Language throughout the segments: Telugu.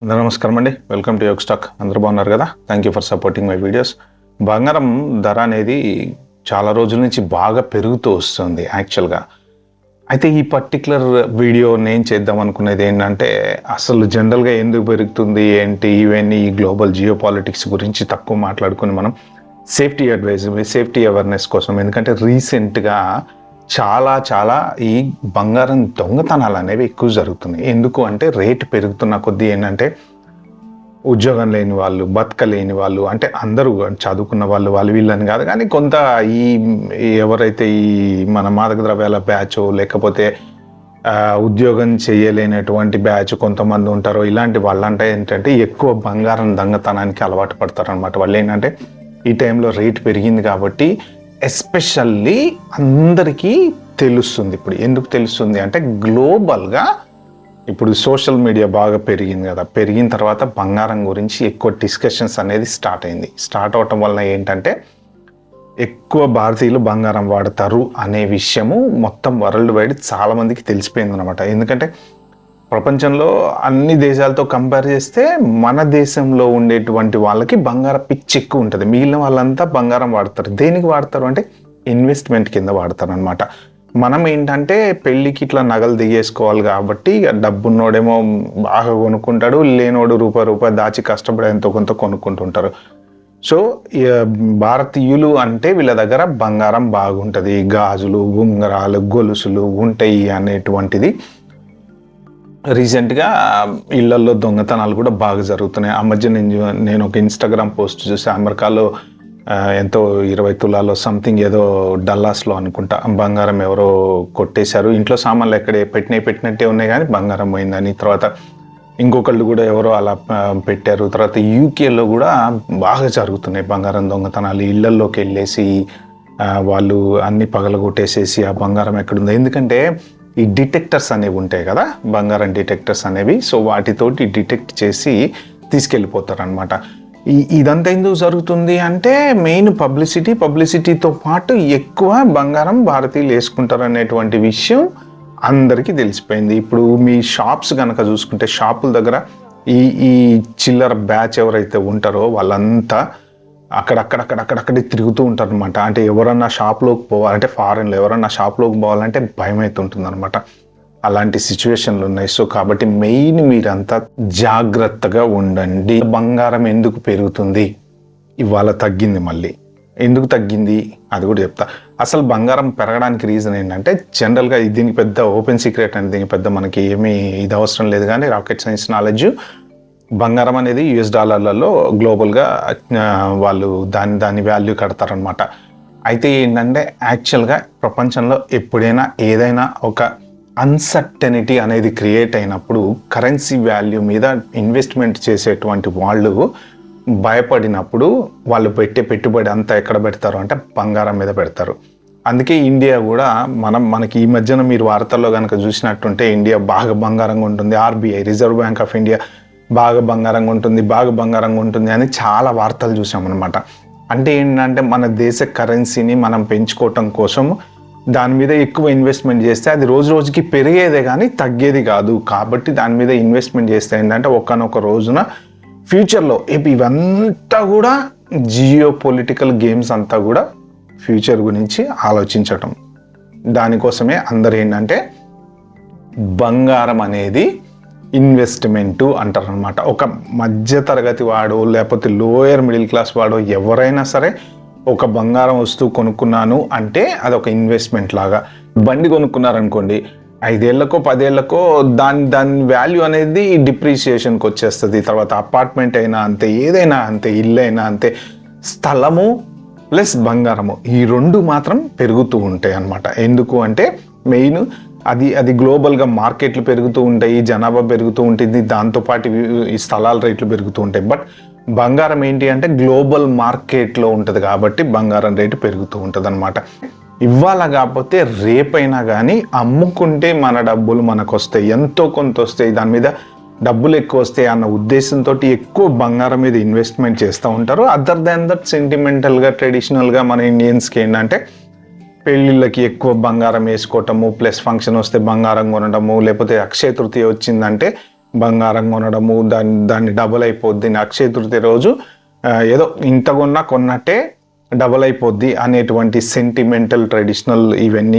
అందరూ నమస్కారం అండి. వెల్కమ్ టు యోగ్ స్టాక్. అందరూ బాగున్నారు కదా? Thank you for supporting my videos. బంగారం ధర అనేది చాలా రోజుల నుంచి బాగా పెరుగుతూ వస్తుంది యాక్చువల్గా. అయితే ఈ పర్టికులర్ వీడియో నేను చేద్దాం అనుకునేది ఏంటంటే, అసలు జనరల్గా ఎందుకు పెరుగుతుంది ఏంటి, ఇవన్నీ ఈ గ్లోబల్ జియో పాలిటిక్స్ గురించి తక్కువ మాట్లాడుకుని మనం సేఫ్టీ అవేర్నెస్ కోసం, ఎందుకంటే రీసెంట్గా చాలా ఈ బంగారం దొంగతనాలు అనేవి ఎక్కువ జరుగుతున్నాయి. ఎందుకు అంటే రేటు పెరుగుతున్న కొద్దీ ఏంటంటే ఉద్యోగం లేని వాళ్ళు, బతకలేని వాళ్ళు, అంటే అందరూ చదువుకున్న వాళ్ళు వీళ్ళని కాదు కానీ కొంత ఈ ఎవరైతే ఈ మన మాదక ద్రవ్యాల బ్యాచ్ లేకపోతే ఉద్యోగం చేయలేనటువంటి బ్యాచ్ కొంతమంది ఉంటారో, ఇలాంటి వాళ్ళంటే ఏంటంటే ఎక్కువ బంగారం దొంగతనానికి అలవాటు పడతారు అనమాట. వాళ్ళు ఏంటంటే ఈ టైంలో రేటు పెరిగింది కాబట్టి ఎస్పెషల్లీ అందరికీ తెలుస్తుంది. ఇప్పుడు ఎందుకు తెలుస్తుంది అంటే గ్లోబల్గా ఇప్పుడు సోషల్ మీడియా బాగా పెరిగింది కదా, పెరిగిన తర్వాత బంగారం గురించి ఎక్కువ డిస్కషన్స్ అనేది స్టార్ట్ అవటం వలన ఏంటంటే ఎక్కువ భారతీయులు బంగారం వాడతారు అనే విషయము మొత్తం వరల్డ్ వైడ్ చాలామందికి తెలిసిపోయింది అనమాట. ఎందుకంటే ప్రపంచంలో అన్ని దేశాలతో కంపేర్ చేస్తే మన దేశంలో ఉండేటువంటి వాళ్ళకి బంగారం పిచ్చి ఎక్కువ ఉంటుంది. మిగిలిన వాళ్ళంతా బంగారం వాడతారు. దేనికి వాడతారు అంటే ఇన్వెస్ట్మెంట్ కింద వాడతారు అనమాట. మనం ఏంటంటే పెళ్ళికి ఇట్లా నగలు దిగేసుకోవాలి కాబట్టి డబ్బున్నోడేమో బాగా కొనుక్కుంటాడు, లేనోడు రూపాయి దాచి కష్టపడి ఎంతో కొంత కొనుక్కుంటుంటారు. సో భారతీయులు అంటే వీళ్ళ దగ్గర బంగారం బాగుంటుంది, గాజులు, ఉంగరాలు, గొలుసులు ఉంటాయి అనేటువంటిది. రీసెంట్గా ఇళ్లల్లో దొంగతనాలు కూడా బాగా జరుగుతున్నాయి. ఆ మధ్య నేను ఒక ఇన్స్టాగ్రామ్ పోస్ట్ చూసి అమెరికాలో ఎంతో 20 తులాలో సంథింగ్ ఏదో డల్లాస్లో అనుకుంటా బంగారం ఎవరో కొట్టేశారు. ఇంట్లో సామాన్లు ఎక్కడే పెట్టినట్టే ఉన్నాయి కానీ బంగారం పోయిందని. తర్వాత ఇంకొకళ్ళు కూడా ఎవరో అలా పెట్టారు. తర్వాత యూకేలో కూడా బాగా జరుగుతున్నాయి బంగారం దొంగతనాలు. ఇళ్లల్లోకి వెళ్ళేసి వాళ్ళు అన్ని పగలగొట్టేసేసి ఆ బంగారం ఎక్కడుందో, ఎందుకంటే ఈ డిటెక్టర్స్ అనేవి ఉంటాయి కదా, బంగారం డిటెక్టర్స్ అనేవి. సో వాటితోటి డిటెక్ట్ చేసి తీసుకెళ్ళిపోతారు అనమాట. ఇదంతా ఎందుకు జరుగుతుంది అంటే మెయిన్ పబ్లిసిటీతో పాటు ఎక్కువ బంగారం భారతీయులు వేసుకుంటారు అనేటువంటి విషయం అందరికీ తెలిసిపోయింది. ఇప్పుడు మీ షాప్స్ కనుక చూసుకుంటే షాపుల దగ్గర ఈ చిల్లర బ్యాచ్ ఎవరైతే ఉంటారో వాళ్ళంతా అక్కడక్కడే తిరుగుతూ ఉంటారు అనమాట. అంటే ఎవరన్నా షాప్లోకి పోవాలంటే, ఫారెన్లో ఎవరన్నా షాప్లోకి పోవాలంటే భయం అవుతుంటుంది అనమాట. అలాంటి సిచ్యువేషన్లు ఉన్నాయి. సో కాబట్టి మెయిన్ మీరంతా జాగ్రత్తగా ఉండండి. బంగారం ఎందుకు పెరుగుతుంది, ఇవాళ తగ్గింది, మళ్ళీ ఎందుకు తగ్గింది అది కూడా చెప్తా. అసలు బంగారం పెరగడానికి రీజన్ ఏంటంటే జనరల్గా దీనికి పెద్ద ఓపెన్ సీక్రెట్ అని, దీనికి పెద్ద మనకి ఏమీ ఇది అవసరం లేదు కానీ రాకెట్ సైన్స్ నాలెడ్జ్. బంగారం అనేది $లలో గ్లోబల్గా వాళ్ళు దాని వాల్యూ కడతారనమాట. అయితే ఏంటంటే యాక్చువల్గా ప్రపంచంలో ఎప్పుడైనా ఏదైనా ఒక అన్సర్టనిటీ అనేది క్రియేట్ అయినప్పుడు కరెన్సీ వాల్యూ మీద ఇన్వెస్ట్మెంట్ చేసేటువంటి వాళ్ళు భయపడినప్పుడు వాళ్ళు పెట్టే పెట్టుబడి అంతా ఎక్కడ పెడతారు అంటే బంగారం మీద పెడతారు. అందుకే ఇండియా కూడా మనకి ఈ మధ్యన మీరు వార్తల్లో కనుక చూసినట్టుంటే ఇండియా బాగా బంగారంగా ఉంటుంది, RBI reserve bank of India బాగా బంగారంగా ఉంటుంది అని చాలా వార్తలు చూసామన్నమాట. అంటే ఏంటంటే మన దేశ కరెన్సీని మనం పెంచుకోవటం కోసం దాని మీద ఎక్కువ ఇన్వెస్ట్మెంట్ చేస్తే అది రోజు రోజుకి పెరిగేదే కానీ తగ్గేది కాదు. కాబట్టి దాని మీద ఇన్వెస్ట్మెంట్ చేస్తే ఏంటంటే ఒక్కనొక రోజున ఫ్యూచర్లో ఇవంతా కూడా జియో పొలిటికల్ గేమ్స్ అంతా కూడా ఫ్యూచర్ గురించి ఆలోచించటం. దానికోసమే అందరు ఏంటంటే బంగారం అనేది ఇన్వెస్ట్మెంటు అంటారు అనమాట. ఒక మధ్య తరగతి వాడు లేకపోతే లోయర్ మిడిల్ క్లాస్ వాడు ఎవరైనా సరే ఒక బంగారం వస్తువు కొనుక్కున్నాను అంటే అదొక ఇన్వెస్ట్మెంట్ లాగా. బండి కొనుక్కున్నారనుకోండి, 5 ఏళ్లకో 10 ఏళ్లకో దాని వాల్యూ అనేది డిప్రిసియేషన్కి వచ్చేస్తుంది. తర్వాత అపార్ట్మెంట్ అయినా అంతే, ఏదైనా అంతే, ఇల్లు అయినా అంతే. స్థలము ప్లస్ బంగారము ఈ రెండు మాత్రం పెరుగుతూ ఉంటాయి అన్నమాట. ఎందుకు అంటే మెయిన్ అది గ్లోబల్గా మార్కెట్లు పెరుగుతూ ఉంటాయి, జనాభా పెరుగుతూ ఉంటుంది, దాంతోపాటు ఈ స్థలాల రేట్లు పెరుగుతూ ఉంటాయి. బట్ బంగారం ఏంటి అంటే గ్లోబల్ మార్కెట్లో ఉంటుంది కాబట్టి బంగారం రేటు పెరుగుతూ ఉంటుంది అనమాట. ఇవాళ కాకపోతే రేపైనా కానీ అమ్ముకుంటే మన డబ్బులు మనకు వస్తాయి, ఎంతో కొంత వస్తాయి, దాని మీద డబ్బులు ఎక్కువ వస్తాయి అన్న ఉద్దేశంతో ఎక్కువ బంగారం మీద ఇన్వెస్ట్మెంట్ చేస్తూ ఉంటారు. అదర్ దాన్ దట్ సెంటిమెంటల్గా ట్రెడిషనల్గా మన ఇండియన్స్కి ఏంటంటే పెళ్ళిళ్ళకి ఎక్కువ బంగారం వేసుకోవటము, ప్లస్ ఫంక్షన్ వస్తే బంగారం కొనడము, లేకపోతే అక్షయ తృతీయ వచ్చిందంటే బంగారం కొనడము, దాన్ని డబుల్ అయిపోద్ది, అక్షయ తృతీయ రోజు ఏదో ఇంత కొన్నట్టే డబుల్ అయిపోద్ది అనేటువంటి సెంటిమెంటల్ ట్రెడిషనల్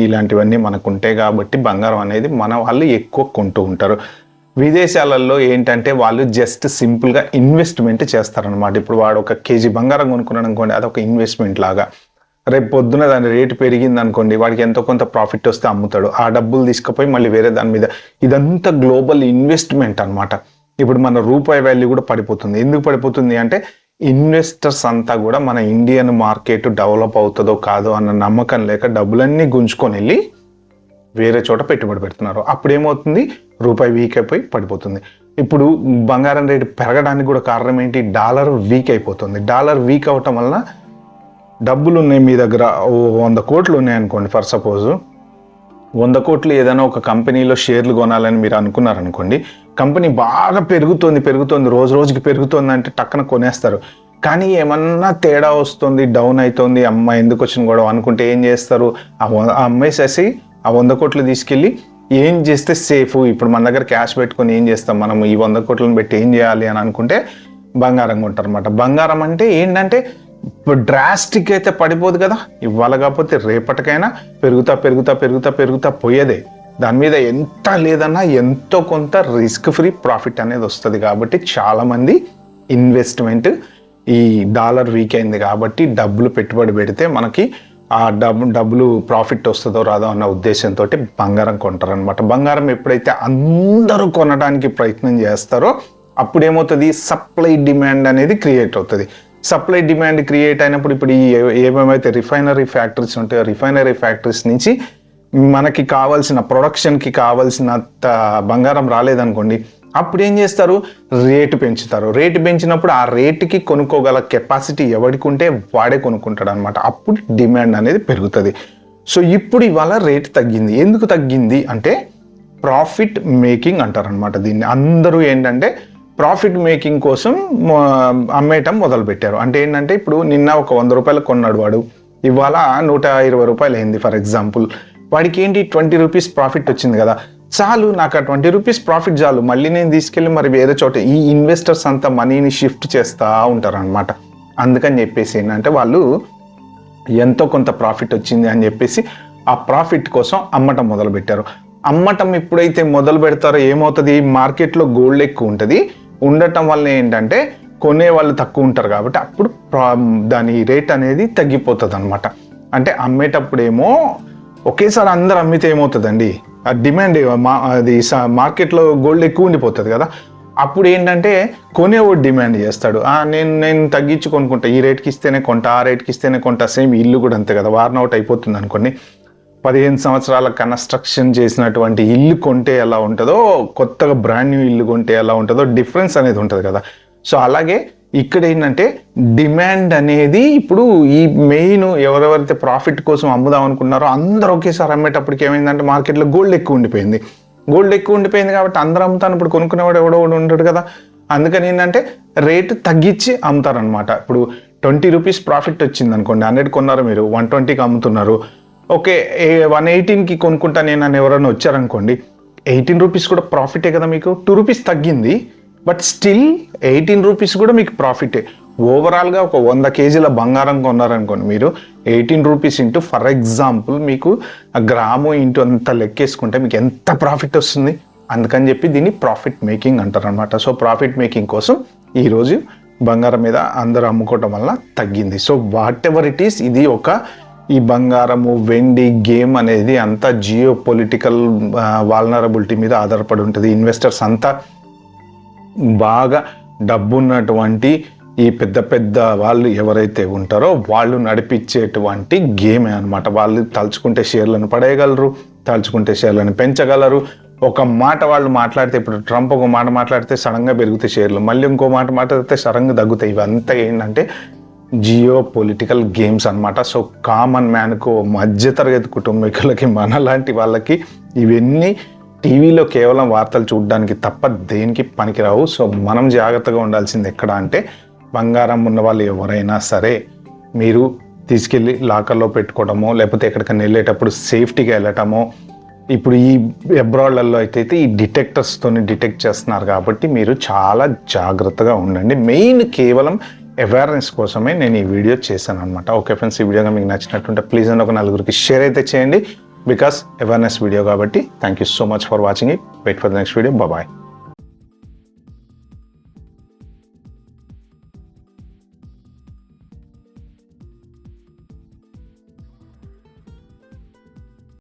ఇలాంటివన్నీ మనకు ఉంటాయి కాబట్టి బంగారం అనేది మన వాళ్ళు ఎక్కువ కొంటూ ఉంటారు. విదేశాలలో ఏంటంటే వాళ్ళు జస్ట్ సింపుల్గా ఇన్వెస్ట్మెంట్ చేస్తారనమాట. ఇప్పుడు వాడు 1 కేజీ బంగారం కొనుక్కున్నాడు అనుకోండి, అదొక ఇన్వెస్ట్మెంట్ లాగా. రేపు పొద్దున దాని రేటు పెరిగింది అనుకోండి, వాడికి ఎంతో కొంత ప్రాఫిట్ వస్తే అమ్ముతాడు. ఆ డబ్బులు తీసుకుపోయి మళ్ళీ వేరే దాని మీద, ఇదంతా గ్లోబల్ ఇన్వెస్ట్మెంట్ అనమాట. ఇప్పుడు మన రూపాయి వాల్యూ కూడా పడిపోతుంది. ఎందుకు పడిపోతుంది అంటే ఇన్వెస్టర్స్ అంతా కూడా మన ఇండియన్ మార్కెట్ డెవలప్ అవుతుందో కాదో అన్న నమ్మకం లేక డబ్బులన్నీ గుంజుకొని వెళ్ళి వేరే చోట పెట్టుబడి పెడుతున్నారు. అప్పుడు ఏమవుతుంది, రూపాయి వీక్ అయిపోయి పడిపోతుంది. ఇప్పుడు బంగారం రేటు పెరగడానికి కూడా కారణం ఏంటి, డాలర్ వీక్ అయిపోతుంది. డాలర్ వీక్ అవటం వలన డబ్బులు ఉన్నాయి మీ దగ్గర, 100 కోట్లు ఉన్నాయి అనుకోండి, ఫర్ సపోజ్ 100 కోట్లు ఏదైనా ఒక కంపెనీలో షేర్లు కొనాలని మీరు అనుకున్నారనుకోండి, కంపెనీ బాగా పెరుగుతుంది, రోజు రోజుకి పెరుగుతుంది అంటే టక్కన కొనేస్తారు. కానీ ఏమన్నా తేడా వస్తుంది, డౌన్ అవుతుంది, అమ్మ ఎందుకు వచ్చిన గొడవ అనుకుంటే ఏం చేస్తారు, అమ్మేసేసి ఆ 100 కోట్లు తీసుకెళ్ళి ఏం చేస్తే సేఫ్, ఇప్పుడు మన దగ్గర క్యాష్ పెట్టుకొని ఏం చేస్తాం మనం, ఈ 100 కోట్లను పెట్టి ఏం చేయాలి అని అనుకుంటే బంగారం కొంటారు అనమాట. బంగారం అంటే ఏంటంటే డ్రాస్టిక్ అయితే పడిపోదు కదా, ఇవాళ కాకపోతే రేపటికైనా పెరుగుతా పోయేదే. దాని మీద ఎంత లేదన్నా ఎంతో కొంత రిస్క్ ఫ్రీ ప్రాఫిట్ అనేది వస్తుంది. కాబట్టి చాలామంది ఇన్వెస్ట్మెంట్ ఈ డాలర్ వీక్ అయింది కాబట్టి డబ్బులు పెట్టుబడి పెడితే మనకి ఆ డబ్బులు ప్రాఫిట్ వస్తుందో రాదో అన్న ఉద్దేశంతో బంగారం కొంటారనమాట. బంగారం ఎప్పుడైతే అందరూ కొనడానికి ప్రయత్నం చేస్తారో అప్పుడు ఏమవుతుంది, సప్లై డిమాండ్ అనేది క్రియేట్ అవుతుంది. సప్లై డిమాండ్ క్రియేట్ అయినప్పుడు ఇప్పుడు ఏమేమైతే రిఫైనరీ ఫ్యాక్టరీస్ ఉంటాయో రిఫైనరీ ఫ్యాక్టరీస్ నుంచి మనకి కావాల్సిన ప్రొడక్షన్కి కావాల్సినంత బంగారం రాలేదనుకోండి, అప్పుడు ఏం చేస్తారు, రేటు పెంచుతారు. రేటు పెంచినప్పుడు ఆ రేటుకి కొనుక్కోగల కెపాసిటీ ఎవరికి ఉంటే వాడే కొనుక్కుంటాడు అనమాట. అప్పుడు డిమాండ్ అనేది పెరుగుతుంది. సో ఇప్పుడు ఇవాళ రేటు తగ్గింది. ఎందుకు తగ్గింది అంటే ప్రాఫిట్ మేకింగ్ అంటారనమాట దీన్ని. అందరూ ఏంటంటే ప్రాఫిట్ మేకింగ్ కోసం అమ్మేయటం మొదలుపెట్టారు. అంటే ఏంటంటే ఇప్పుడు నిన్న ఒక 100 రూపాయలు కొన్నాడు వాడు, ఇవాళ 120 రూపాయలు అయింది ఫర్ ఎగ్జాంపుల్. వాడికి ఏంటి 20 రూపీస్ ప్రాఫిట్ వచ్చింది కదా, చాలు నాకు ఆ 20 రూపీస్ ప్రాఫిట్ చాలు, మళ్ళీ నేను తీసుకెళ్ళి మరి వేరే చోట ఈ ఇన్వెస్టర్స్ అంతా మనీని షిఫ్ట్ చేస్తూ ఉంటారు అనమాట. అందుకని చెప్పేసి ఏంటంటే వాళ్ళు ఎంతో కొంత ప్రాఫిట్ వచ్చింది అని చెప్పేసి ఆ ప్రాఫిట్ కోసం అమ్మటం మొదలుపెట్టారు. అమ్మటం ఎప్పుడైతే మొదలు పెడతారో ఏమవుతుంది, మార్కెట్లో గోల్డ్ ఎక్కువ ఉంటుంది, ఉండటం వల్ల ఏంటంటే కొనే వాళ్ళు తక్కువ ఉంటారు కాబట్టి అప్పుడు దాని రేట్ అనేది తగ్గిపోతుంది అనమాట. అంటే అమ్మేటప్పుడేమో ఒకేసారి అందరు అమ్మితే ఏమవుతుందండి, ఆ డిమాండ్ అది మార్కెట్లో గోల్డ్ ఎక్కువ ఉండిపోతుంది కదా, అప్పుడు ఏంటంటే కొనేవాడు డిమాండ్ చేస్తాడు, నేను తగ్గించి కొనుక్కుంటా, ఈ రేట్కి ఇస్తేనే కొంటా, ఆ రేట్కి ఇస్తేనే కొంటా. సేమ్ ఇల్లు కూడా అంతే కదా, వార్న్ అవుట్ అయిపోతుంది అనుకోండి. 15 సంవత్సరాల కన్స్ట్రక్షన్ చేసినటువంటి ఇల్లు కొంటే ఎలా ఉంటుందో, కొత్తగా బ్రాండ్ న్యూ ఇల్లు కొంటే ఎలా ఉంటుందో డిఫరెన్స్ అనేది ఉంటుంది కదా. సో అలాగే ఇక్కడ ఏంటంటే డిమాండ్ అనేది ఇప్పుడు ఈ మెయిన్ ఎవరెవరైతే ప్రాఫిట్ కోసం అమ్ముదాం అనుకున్నారో అందరూ ఒకేసారి అమ్మేటప్పటికి ఏమైందంటే మార్కెట్లో గోల్డ్ ఎక్కువ ఉండిపోయింది. కాబట్టి అందరూ అమ్ముతాను, ఇప్పుడు కొనుక్కునేవాడు ఎవడో ఉంటాడు కదా. అందుకని ఏంటంటే రేటు తగ్గించి అమ్ముతారనమాట. ఇప్పుడు 20 రూపీస్ ప్రాఫిట్ వచ్చింది అనుకోండి, 100 కొన్నారు మీరు, 120కి అమ్ముతున్నారు. ఓకే, 118కి కొనుక్కుంటా నేను అని ఎవరైనా వచ్చారనుకోండి, 18 రూపీస్ కూడా ప్రాఫిటే కదా, మీకు 2 రూపీస్ తగ్గింది, బట్ స్టిల్ 18 రూపీస్ కూడా మీకు ప్రాఫిటే. ఓవరాల్గా ఒక 100 కేజీల బంగారం కొన్నారనుకోండి మీరు, 18 రూపీస్ ఇంటూ ఫర్ ఎగ్జాంపుల్ మీకు ఆ గ్రాము ఇంటూ అంత లెక్కేసుకుంటే మీకు ఎంత ప్రాఫిట్ వస్తుంది. అందుకని చెప్పి దీన్ని ప్రాఫిట్ మేకింగ్ అంటారనమాట. సో ప్రాఫిట్ మేకింగ్ కోసం ఈరోజు బంగారం మీద అందరూ అమ్ముకోవటం వల్ల తగ్గింది. So what ever it is, ఇది ఈ బంగారము వెండి గేమ్ అనేది అంతా జియో పొలిటికల్ వాల్నరబిలిటీ మీద ఆధారపడి ఉంటుంది. ఇన్వెస్టర్స్ అంతా బాగా డబ్బున్నటువంటి ఈ పెద్ద పెద్ద వాళ్ళు ఎవరైతే ఉంటారో వాళ్ళు నడిపించేటువంటి గేమే అనమాట. వాళ్ళు తలుచుకుంటే షేర్లను పడేయగలరు, తలుచుకుంటే షేర్లను పెంచగలరు. ఒక మాట వాళ్ళు మాట్లాడితే, ఇప్పుడు ట్రంప్ ఒక మాట మాట్లాడితే సడన్గా పెరుగుతాయి షేర్లు, మళ్ళీ ఇంకో మాట మాట్లాడితే సడన్గా తగ్గుతాయి. ఇవంతా ఏంటంటే జియో పొలిటికల్ గేమ్స్ అనమాట. సో కామన్ మ్యాన్కు, మధ్యతరగతి కుటుంబీకులకి, మనలాంటి వాళ్ళకి ఇవన్నీ టీవీలో కేవలం వార్తలు చూడడానికి తప్ప దేనికి పనికిరావు. సో మనం జాగ్రత్తగా ఉండాల్సింది ఎక్కడ అంటే, బంగారం ఉన్న వాళ్ళు ఎవరైనా సరే మీరు తీసుకెళ్ళి లాకర్లో పెట్టుకోవడమో, లేకపోతే ఎక్కడికైనా వెళ్ళేటప్పుడు సేఫ్టీగా వెళ్ళటమో, ఇప్పుడు ఈ అబ్రాడ్లలో అయితే ఈ డిటెక్టర్స్తోని డిటెక్ట్ చేస్తున్నారు కాబట్టి మీరు చాలా జాగ్రత్తగా ఉండండి. మెయిన్ కేవలం అవేర్నెస్ కోసమే నేను ఈ వీడియో చేశాను అనమాట. ఓకే ఫ్రెండ్స్, ఈ వీడియోగా మీకు నచ్చినట్టుంటే ప్లీజ్ అండ్ ఒక నలుగురికి షేర్ అయితే చేయండి, బికాస్ అవేర్నెస్ వీడియో కాబట్టి. Thank you so much for watching it. Wait for the next video. Bye.